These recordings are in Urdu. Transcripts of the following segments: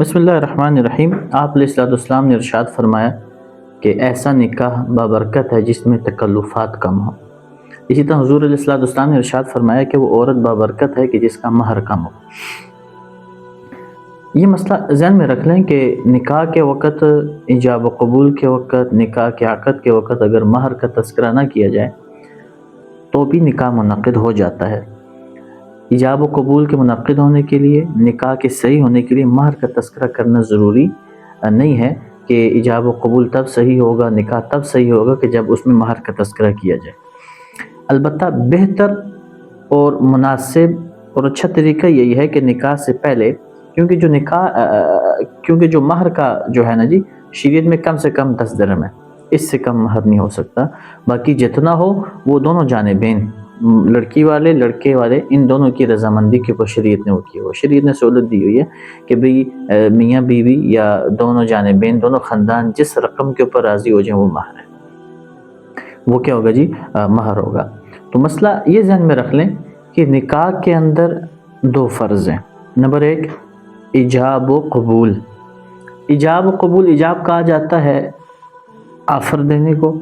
بسم اللہ الرحمن الرحیم۔ آپ علیہ السلام نے ارشاد فرمایا کہ ایسا نکاح بابرکت ہے جس میں تکلفات کم ہو۔ اسی طرح حضور علیہ السلام نے ارشاد فرمایا کہ وہ عورت بابرکت ہے کہ جس کا مہر کم ہو۔ یہ مسئلہ ذہن میں رکھ لیں کہ نکاح کے وقت، ایجاب و قبول کے وقت، نکاح کے عقد کے وقت اگر مہر کا تذکرہ نہ کیا جائے تو بھی نکاح منعقد ہو جاتا ہے۔ ایجاب و قبول کے منعقد ہونے کے لیے، نکاح کے صحیح ہونے کے لیے مہر کا تذکرہ کرنا ضروری نہیں ہے کہ ایجاب و قبول تب صحیح ہوگا، نکاح تب صحیح ہوگا کہ جب اس میں مہر کا تذکرہ کیا جائے۔ البتہ بہتر اور مناسب اور اچھا طریقہ یہی ہے کہ نکاح سے پہلے، کیونکہ جو مہر کا جو ہے نا جی، شریعت میں کم سے کم 10 درہم ہے، اس سے کم مہر نہیں ہو سکتا۔ باقی جتنا ہو وہ دونوں جانبین، لڑکی والے لڑکے والے، ان دونوں کی رضامندی کے اوپر شریعت نے وہ کیا ہوا، شریعت نے سہولت دی ہوئی ہے کہ بھئی میاں بیوی یا دونوں جانبین، دونوں خاندان جس رقم کے اوپر راضی ہو جائیں وہ مہر ہے، وہ کیا ہوگا جی، مہر ہوگا۔ تو مسئلہ یہ ذہن میں رکھ لیں کہ نکاح کے اندر 2 فرض ہیں۔ نمبر 1 ایجاب و قبول۔ ایجاب و قبول، ایجاب کہا جاتا ہے آفر دینے کو،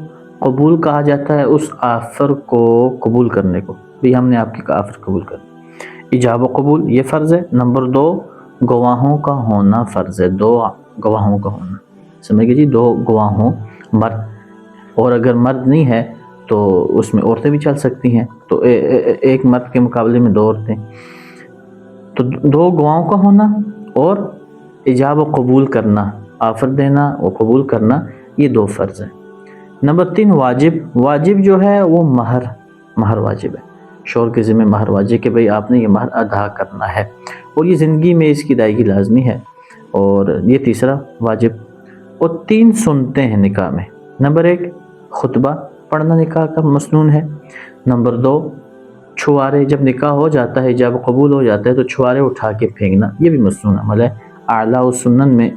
قبول کہا جاتا ہے اس آفر کو قبول کرنے کو، بھی ہم نے آپ کی آفر قبول کر لی۔ ایجاب و قبول یہ فرض ہے۔ نمبر 2 گواہوں کا ہونا فرض ہے، 2 گواہوں کا ہونا، سمجھ گئے جی، 2 گواہ ہوں مرد، اور اگر مرد نہیں ہے تو اس میں عورتیں بھی چل سکتی ہیں، تو ایک مرد کے مقابلے میں 2 عورتیں، تو 2 گواہوں کا ہونا اور ایجاب و قبول کرنا، آفر دینا اور قبول کرنا، یہ 2 فرض ہیں۔ نمبر 3 واجب۔ واجب جو ہے وہ مہر واجب ہے، شوہر کے ذمہ مہر واجب کہ بھئی آپ نے یہ مہر ادا کرنا ہے، اور یہ زندگی میں اس کی ادائیگی لازمی ہے، اور یہ تیسرا واجب۔ اور 3 سنتیں ہیں نکاح میں۔ نمبر 1 خطبہ پڑھنا نکاح کا مسنون ہے۔ نمبر 2 چھوارے، جب نکاح ہو جاتا ہے، جب قبول ہو جاتا ہے تو چھوارے اٹھا کے پھینکنا، یہ بھی مسنون عمل ہے۔ اعلیٰ السنن میں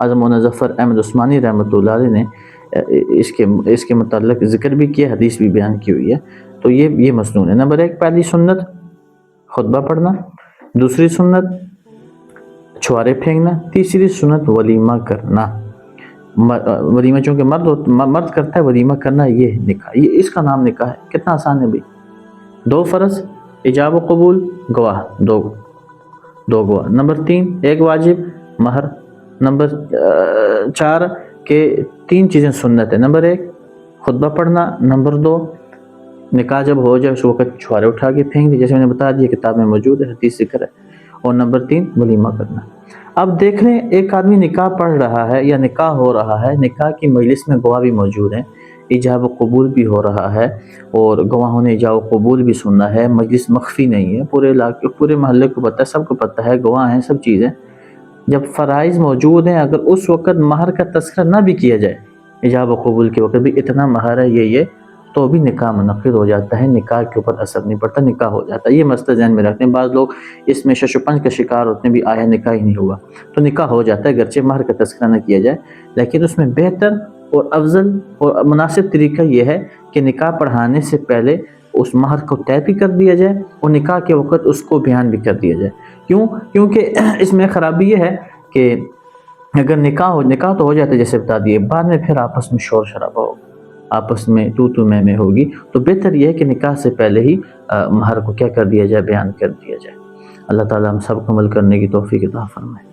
حضرت مولانا ظفر احمد عثمانی رحمۃ اللہ علیہ نے اس کے متعلق ذکر بھی کیا، حدیث بھی بیان کی ہوئی ہے، تو یہ مسنون ہے۔ نمبر 1 پہلی سنت خطبہ پڑھنا، دوسری سنت چھوارے پھینکنا، تیسری سنت ولیمہ کرنا۔ ولیمہ چونکہ مرد کرتا ہے، ولیمہ کرنا یہ نکاح، یہ اس کا نام نکاح ہے۔ کتنا آسان ہے بھائی، 2 فرض، ایجاب و قبول، گواہ، 2 گواہ۔ نمبر 3 1 واجب مہر۔ نمبر 4 کہ 3 چیزیں سنت ہے۔ نمبر 1 خطبہ پڑھنا، نمبر 2 نکاح جب ہو جائے اس وقت چھوارے اٹھا کے پھینک دیں، جیسے میں نے بتا دیا کتاب میں موجود ہے، حدیث ذکر ہے، اور نمبر 3 ولیمہ کرنا۔ اب دیکھ لیں، ایک آدمی نکاح پڑھ رہا ہے یا نکاح ہو رہا ہے، نکاح کی مجلس میں گواہ بھی موجود ہیں، ایجاب و قبول بھی ہو رہا ہے، اور گواہوں نے ایجاب و قبول بھی سننا ہے، مجلس مخفی نہیں ہے، پورے علاقے پورے محلے کو پتہ ہے، سب کو پتہ ہے، گواہ ہیں، سب چیزیں جب فرائض موجود ہیں، اگر اس وقت مہر کا تذکرہ نہ بھی کیا جائے، ایجاب و قبول کے وقت بھی اتنا مہر ہے یہ تو بھی نکاح منعقد ہو جاتا ہے، نکاح کے اوپر اثر نہیں پڑتا، نکاح ہو جاتا ہے۔ یہ مسئلہ ذہن میں رکھتے ہیں، بعض لوگ اس میں شش و پنج کا شکار ہوتے ہیں، بھی آیا نکاح ہی نہیں ہوا، تو نکاح ہو جاتا ہے گرچہ مہر کا تذکرہ نہ کیا جائے، لیکن اس میں بہتر اور افضل اور مناسب طریقہ یہ ہے کہ نکاح پڑھانے سے پہلے اس مہر کو طے بھی کر دیا جائے، اور نکاح کے وقت اس کو بیان بھی کر دیا جائے۔ کیونکہ اس میں خرابی یہ ہے کہ اگر نکاح تو ہو جاتا ہے جیسے بتا دیے، بعد میں پھر آپس میں شور شرابہ ہوگا، آپس میں تو میں ہوگی، تو بہتر یہ ہے کہ نکاح سے پہلے ہی مہر کو کیا کر دیا جائے، بیان کر دیا جائے۔ اللہ تعالیٰ ہم سب کو عمل کرنے کی توفیق عطا فرمائے۔